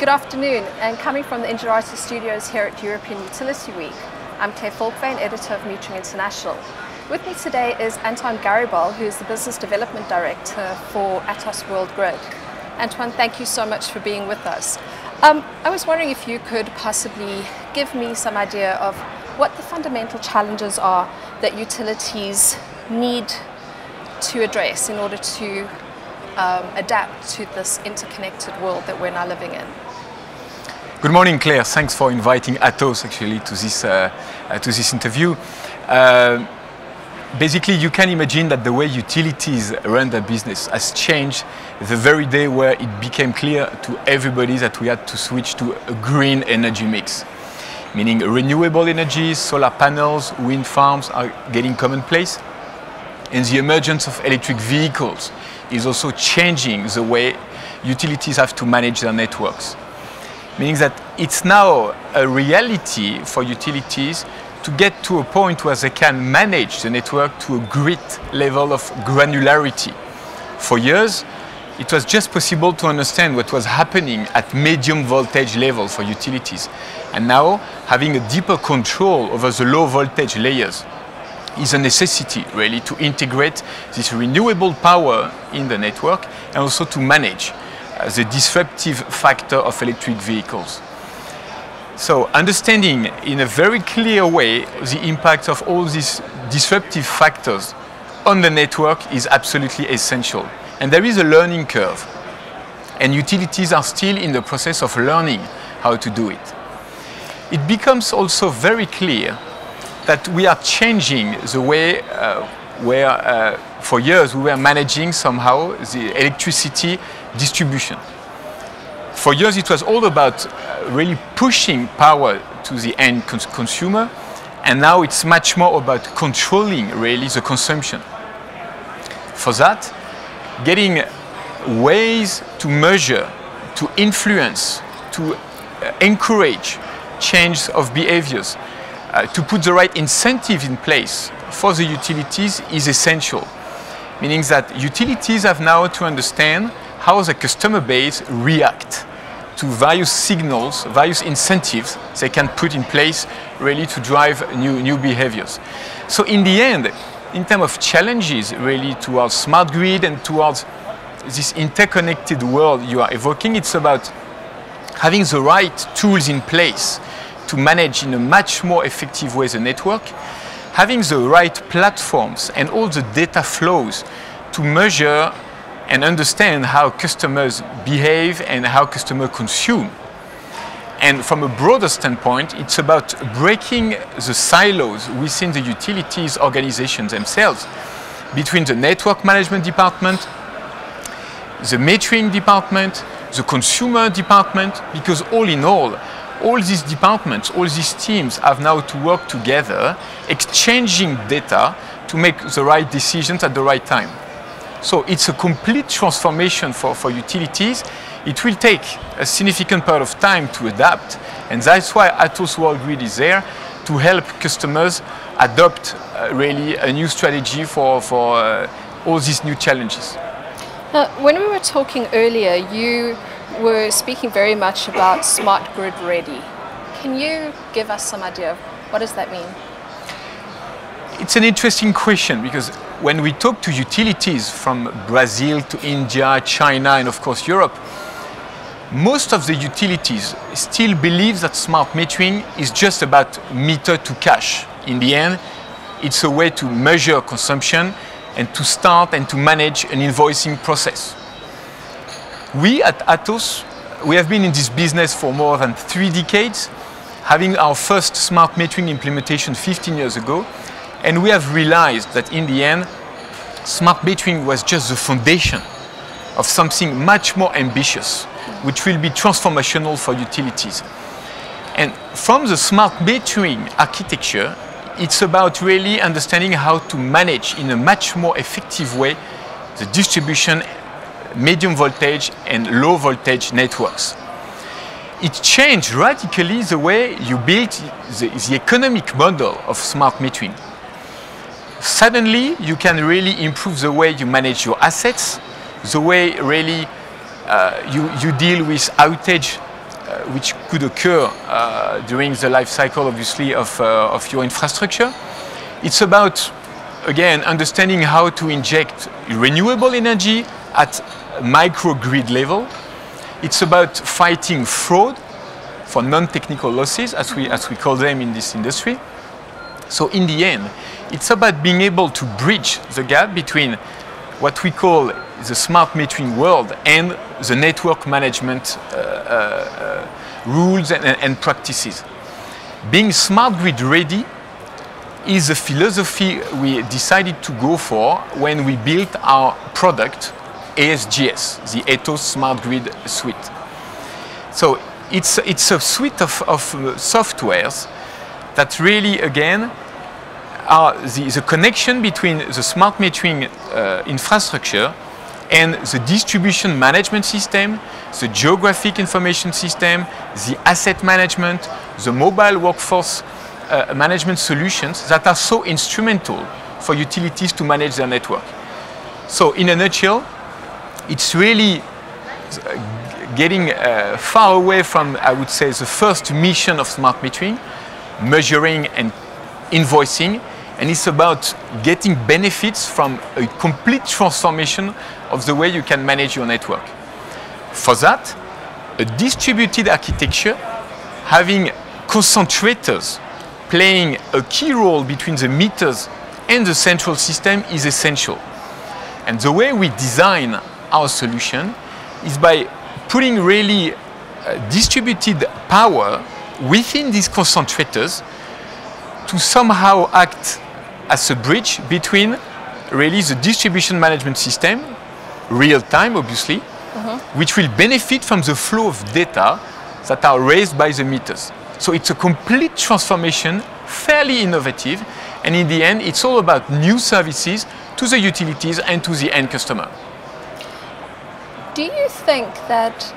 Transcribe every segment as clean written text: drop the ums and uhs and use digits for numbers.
Good afternoon, and coming from the Engerati studios here at European Utility Week, I'm Claire Falkvein, editor of Metering International. With me today is Atoine Garibal, who is the Business Development Director for Atos Worldgrid. Antoine, thank you so much for being with us. I was wondering if you could possibly give me some idea of what the fundamental challenges are that utilities need to address in order to adapt to this interconnected world that we're now living in. Good morning, Claire. Thanks for inviting Atos actually to this interview. Basically, you can imagine that the way utilities run their business has changed the very day where it became clear to everybody that we had to switch to a green energy mix. Meaning renewable energies, solar panels, wind farms are getting commonplace. And the emergence of electric vehicles is also changing the way utilities have to manage their networks. Meaning that it's now a reality for utilities to get to a point where they can manage the network to a great level of granularity. For years, it was just possible to understand what was happening at medium voltage level for utilities. And now, having a deeper control over the low voltage layers is a necessity, really, to integrate this renewable power in the network and also to manage the disruptive factor of electric vehicles. So understanding in a very clear way the impact of all these disruptive factors on the network is absolutely essential. And there is a learning curve. And utilities are still in the process of learning how to do it. It becomes also very clear that we are changing the way where for years we were managing somehow the electricity distribution. For years it was all about really pushing power to the end consumer, and now it's much more about controlling really the consumption. For that, getting ways to measure, to influence, to encourage change of behaviors, to put the right incentive in place for the utilities is essential. Meaning that utilities have now to understand how the customer base react to various signals, various incentives they can put in place really to drive new behaviors. So in the end, in terms of challenges really towards smart grid and towards this interconnected world you are evoking, it's about having the right tools in place to manage in a much more effective way the network, having the right platforms and all the data flows to measure and understand how customers behave and how customers consume. And from a broader standpoint, it's about breaking the silos within the utilities organizations themselves, between the network management department, the metering department, the consumer department, because all in all these departments, all these teams have now to work together, exchanging data to make the right decisions at the right time. So it's a complete transformation for utilities. It will take a significant part of time to adapt, and that's why Atos Worldgrid is there to help customers adopt really a new strategy for all these new challenges. Now, when we were talking earlier, you were speaking very much about Smartbird Ready. Can you give us some idea of what does that mean? It's an interesting question because when we talk to utilities from Brazil to India, China, and of course Europe, most of the utilities still believe that smart metering is just about meter to cash. In the end, it's a way to measure consumption and to start and to manage an invoicing process. We at Atos, we have been in this business for more than 3 decades, having our first smart metering implementation 15 years ago, and we have realized that in the end, smart metering was just the foundation of something much more ambitious, which will be transformational for utilities. And from the smart metering architecture, it's about really understanding how to manage in a much more effective way the distribution, medium voltage and low voltage networks. It changed radically the way you build the economic model of smart metering. Suddenly, you can really improve the way you manage your assets, the way really you deal with outage which could occur during the life cycle, obviously, of your infrastructure. It's about, again, understanding how to inject renewable energy at microgrid level. It's about fighting fraud for non-technical losses, as we call them in this industry. So in the end, it's about being able to bridge the gap between what we call the smart metering world and the network management rules and practices. Being smart grid ready is a philosophy we decided to go for when we built our product ASGS, the Atos Smart Grid Suite. So it's a suite of softwares that really, again, are the connection between the smart metering infrastructure and the distribution management system, the geographic information system, the asset management, the mobile workforce management solutions that are so instrumental for utilities to manage their network. So in a nutshell, it's really getting far away from, I would say, the first mission of smart metering, measuring and invoicing, and it's about getting benefits from a complete transformation of the way you can manage your network. For that, a distributed architecture, having concentrators playing a key role between the meters and the central system is essential. And the way we design our solution is by putting really distributed power within these concentrators to somehow act as a bridge between really the distribution management system, real time obviously, which will benefit from the flow of data that are raised by the meters. So it's a complete transformation, fairly innovative, and in the end it's all about new services to the utilities and to the end customer. Do you think that,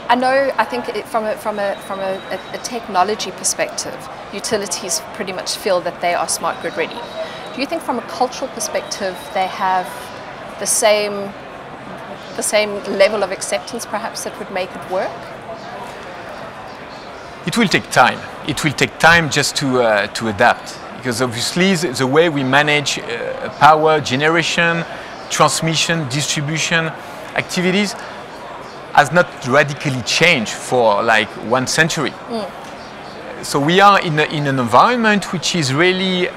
I think from a technology perspective, utilities pretty much feel that they are smart grid ready. Do you think from a cultural perspective they have the same level of acceptance perhaps that would make it work? It will take time. It will take time just to adapt, because obviously the way we manage power generation, transmission, distribution activities has not radically changed for like 1 century. So we are in an environment which is really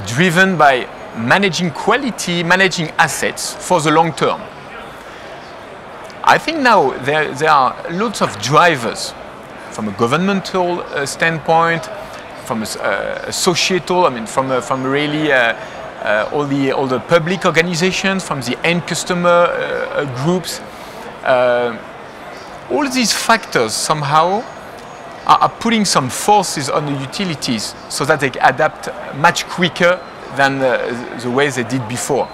driven by managing quality, managing assets for the long term. I think now there are lots of drivers from a governmental standpoint, from a societal, I mean from really all the public organizations, from the end customer groups. All these factors somehow are putting some forces on the utilities so that they adapt much quicker than the way they did before.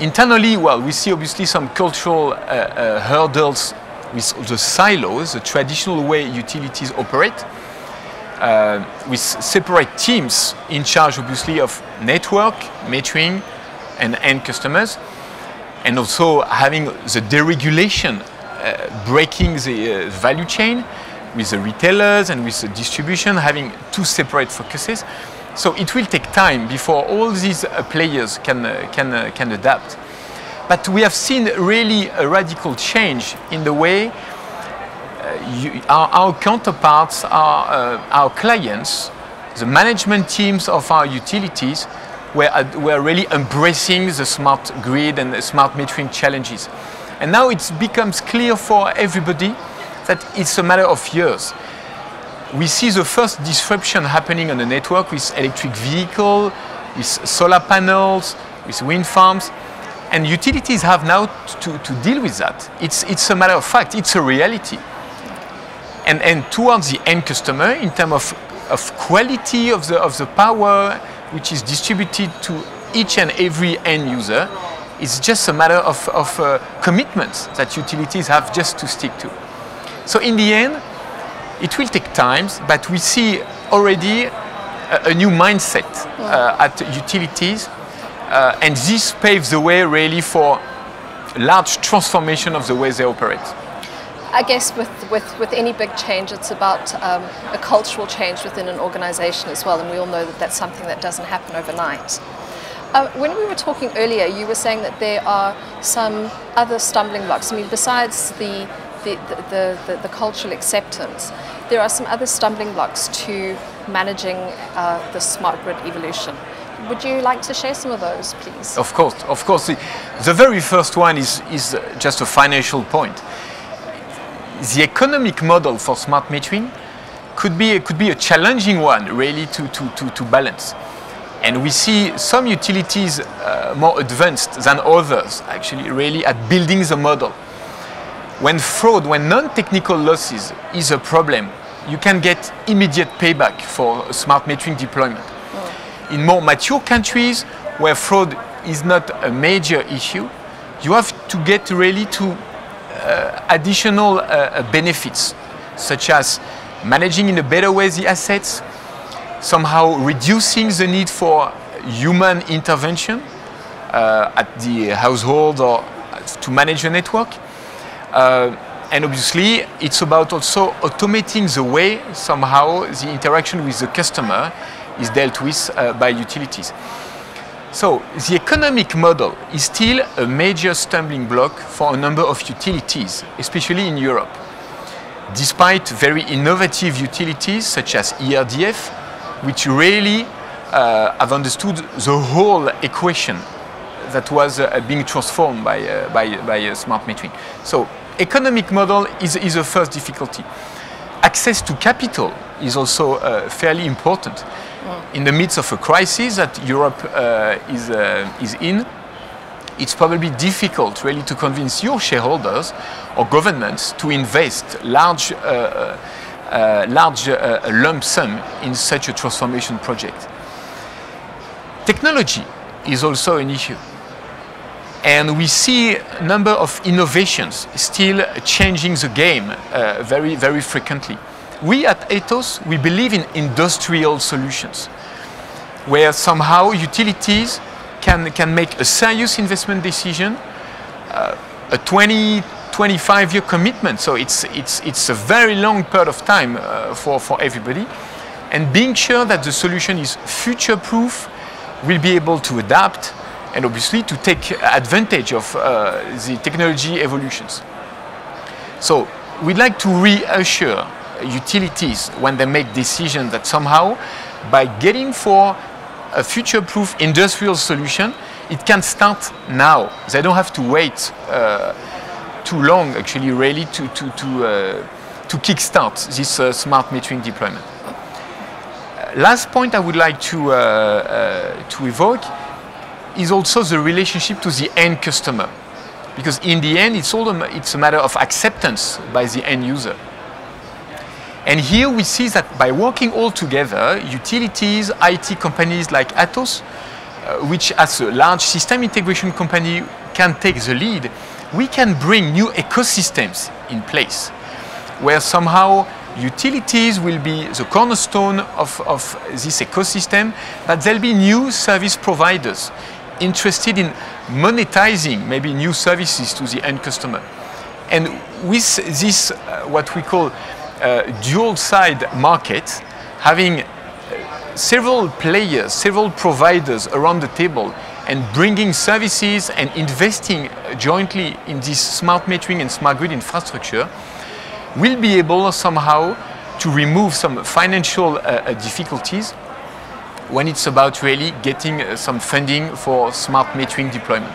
Internally, well, we see obviously some cultural hurdles with the silos, the traditional way utilities operate, with separate teams in charge obviously of network, metering and end customers, and also having the deregulation breaking the value chain with the retailers and with the distribution, having two separate focuses. So it will take time before all these players can adapt. But we have seen really a radical change in the way our counterparts, our clients, the management teams of our utilities were really embracing the smart grid and the smart metering challenges. And now it becomes clear for everybody that it's a matter of years. We see the first disruption happening on the network with electric vehicles, with solar panels, with wind farms, and utilities have now to deal with that. It's a matter of fact, it's a reality. And towards the end customer, in terms of quality of the power which is distributed to each and every end user, it's just a matter of commitments that utilities have just to stick to. So in the end, it will take time, but we see already a new mindset at utilities, and this paves the way really for large transformation of the way they operate. I guess with any big change, it's about a cultural change within an organization as well, and we all know that that's something that doesn't happen overnight. When we were talking earlier, you were saying that there are some other stumbling blocks. I mean, besides the cultural acceptance, there are some other stumbling blocks to managing the smart grid evolution. Would you like to share some of those, please? Of course, of course. The very first one is just a financial point. The economic model for smart metering could be a challenging one, really, to balance. And we see some utilities more advanced than others, actually, really, at building the model. When fraud, when non-technical losses is a problem, you can get immediate payback for smart metering deployment. In more mature countries, where fraud is not a major issue, you have to get really to additional benefits, such as managing in a better way the assets, somehow reducing the need for human intervention at the household or to manage the network. And obviously, it's about also automating the way somehow the interaction with the customer is dealt with by utilities. So the economic model is still a major stumbling block for a number of utilities, especially in Europe. Despite very innovative utilities such as ERDF, which really have understood the whole equation that was being transformed by smart metering. So economic model is a first difficulty. Access to capital is also fairly important. In the midst of a crisis that Europe is in, it's probably difficult really to convince your shareholders or governments to invest large lump sum in such a transformation project. Technology is also an issue. And we see a number of innovations still changing the game very, very frequently. We at Atos, we believe in industrial solutions, where somehow utilities can make a serious investment decision, a 25-year commitment. So it's a very long period of time for everybody. And being sure that the solution is future-proof, will be able to adapt, and obviously to take advantage of the technology evolutions. So we'd like to reassure utilities when they make decisions that somehow by getting for a future-proof industrial solution, it can start now. They don't have to wait too long, actually, really, to kickstart this smart metering deployment. Last point I would like to evoke is also the relationship to the end customer, because in the end it's a matter of acceptance by the end user. And here we see that by working all together, utilities, IT companies like Atos, which as a large system integration company can take the lead, we can bring new ecosystems in place, where somehow utilities will be the cornerstone of this ecosystem, but there'll be new service providers interested in monetizing maybe new services to the end customer. And with this, what we call dual side market, having several players, several providers around the table and bringing services and investing jointly in this smart metering and smart grid infrastructure, will be able somehow to remove some financial difficulties when it's about really getting some funding for smart metering deployment.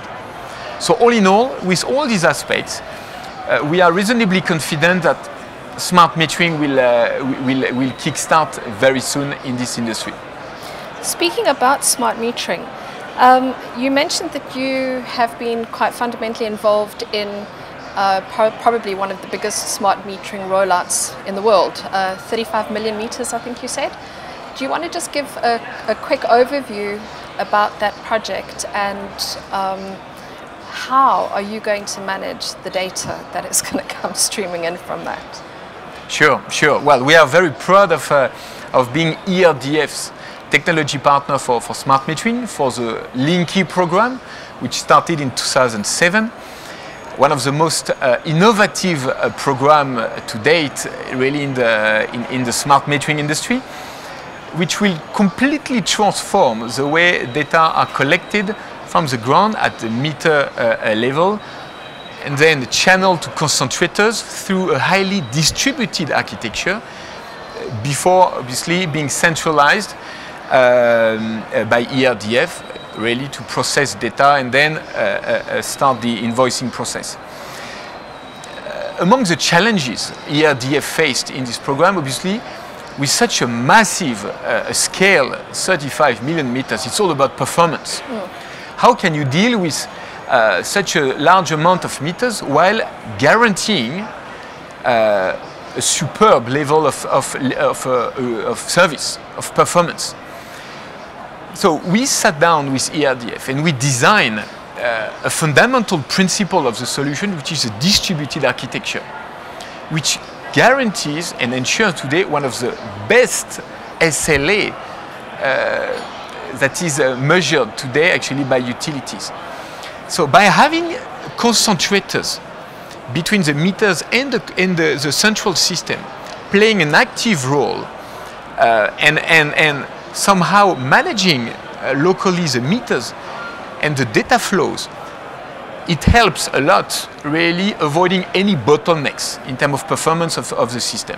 So all in all, with all these aspects, we are reasonably confident that smart metering will kickstart very soon in this industry. Speaking about smart metering, you mentioned that you have been quite fundamentally involved in probably one of the biggest smart metering rollouts in the world, 35 million meters, I think you said. Do you want to just give a quick overview about that project, and how are you going to manage the data that is going to come streaming in from that? Sure. Well, we are very proud of being ERDF's technology partner for smart metering, for the Linky program, which started in 2007. one of the most innovative program to date, really in the smart metering industry, which will completely transform the way data are collected from the ground at the meter level, and then channeled to concentrators through a highly distributed architecture before obviously being centralized by ERDF, really to process data and then start the invoicing process. Among the challenges ERDF faced in this program, obviously, with such a massive scale, 35 million meters, it's all about performance. How can you deal with such a large amount of meters while guaranteeing a superb level of service, of performance? So we sat down with ERDF and we designed a fundamental principle of the solution, which is a distributed architecture, which guarantees and ensures today one of the best SLA that is measured today actually by utilities. So by having concentrators between the meters and the central system playing an active role and somehow managing locally the meters and the data flows, it helps a lot really avoiding any bottlenecks in terms of performance of the system.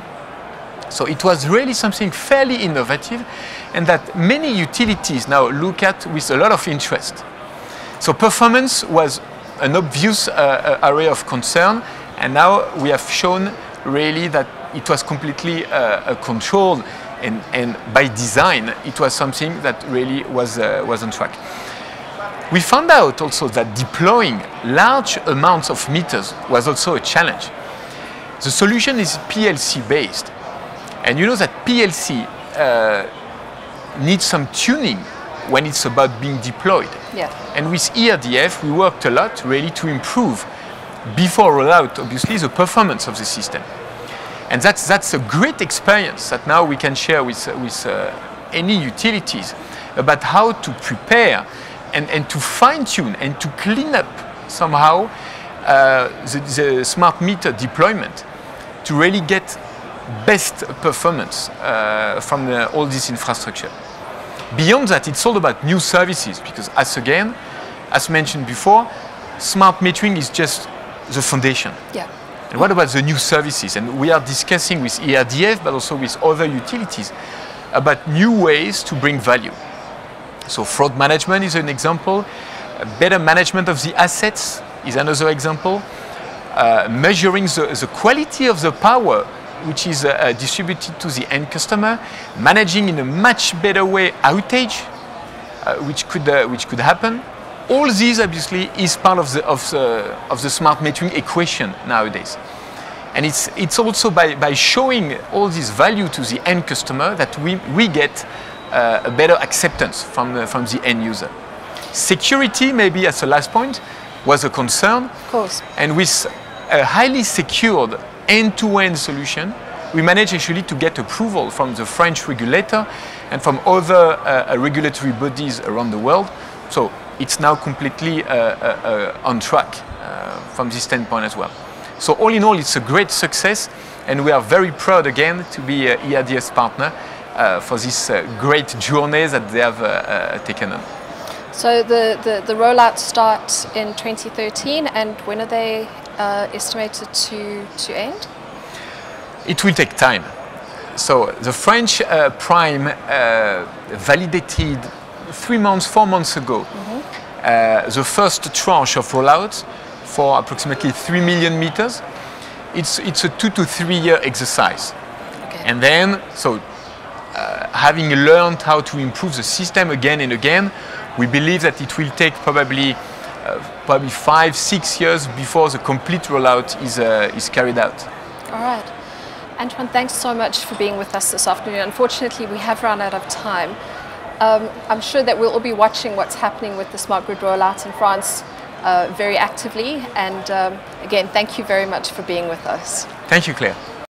So it was really something fairly innovative and that many utilities now look at with a lot of interest. So performance was an obvious area of concern, and now we have shown really that it was completely controlled, and by design it was something that really was on track. We found out also that deploying large amounts of meters was also a challenge. The solution is PLC based, and you know that PLC needs some tuning when it's about being deployed. Yeah. And with ERDF we worked a lot really to improve, before rollout obviously, the performance of the system. And that's a great experience that now we can share with any utilities about how to prepare and to fine-tune and to clean up somehow the smart meter deployment to really get best performance from all this infrastructure. Beyond that, it's all about new services, because as mentioned before, smart metering is just the foundation. Yeah. And what about the new services? And we are discussing with ERDF, but also with other utilities, about new ways to bring value. So fraud management is an example. Better management of the assets is another example. Measuring the quality of the power which is distributed to the end customer. Managing in a much better way outage, which could happen. All these obviously is part of the smart metering equation nowadays. And it's also by showing all this value to the end customer that we get a better acceptance from the end user. Security, maybe as a last point, was a concern. Of course. And with a highly secured end-to-end solution, we managed actually to get approval from the French regulator and from other regulatory bodies around the world. So it's now completely on track from this standpoint as well. So all in all, it's a great success, and we are very proud again to be ERDF's partner for this great journey that they have taken on. So the rollout starts in 2013, and when are they estimated to end? It will take time. So the French Prime validated 4 months ago the first tranche of rollouts for approximately 3 million meters. It's a 2 to 3 year exercise. Okay. And then, having learned how to improve the system again and again, we believe that it will take probably 5-6 years before the complete rollout is carried out. All right. Antoine, thanks so much for being with us this afternoon. Unfortunately, we have run out of time. I'm sure that we'll all be watching what's happening with the Smartbird rollout in France very actively. And again, thank you very much for being with us. Thank you, Claire.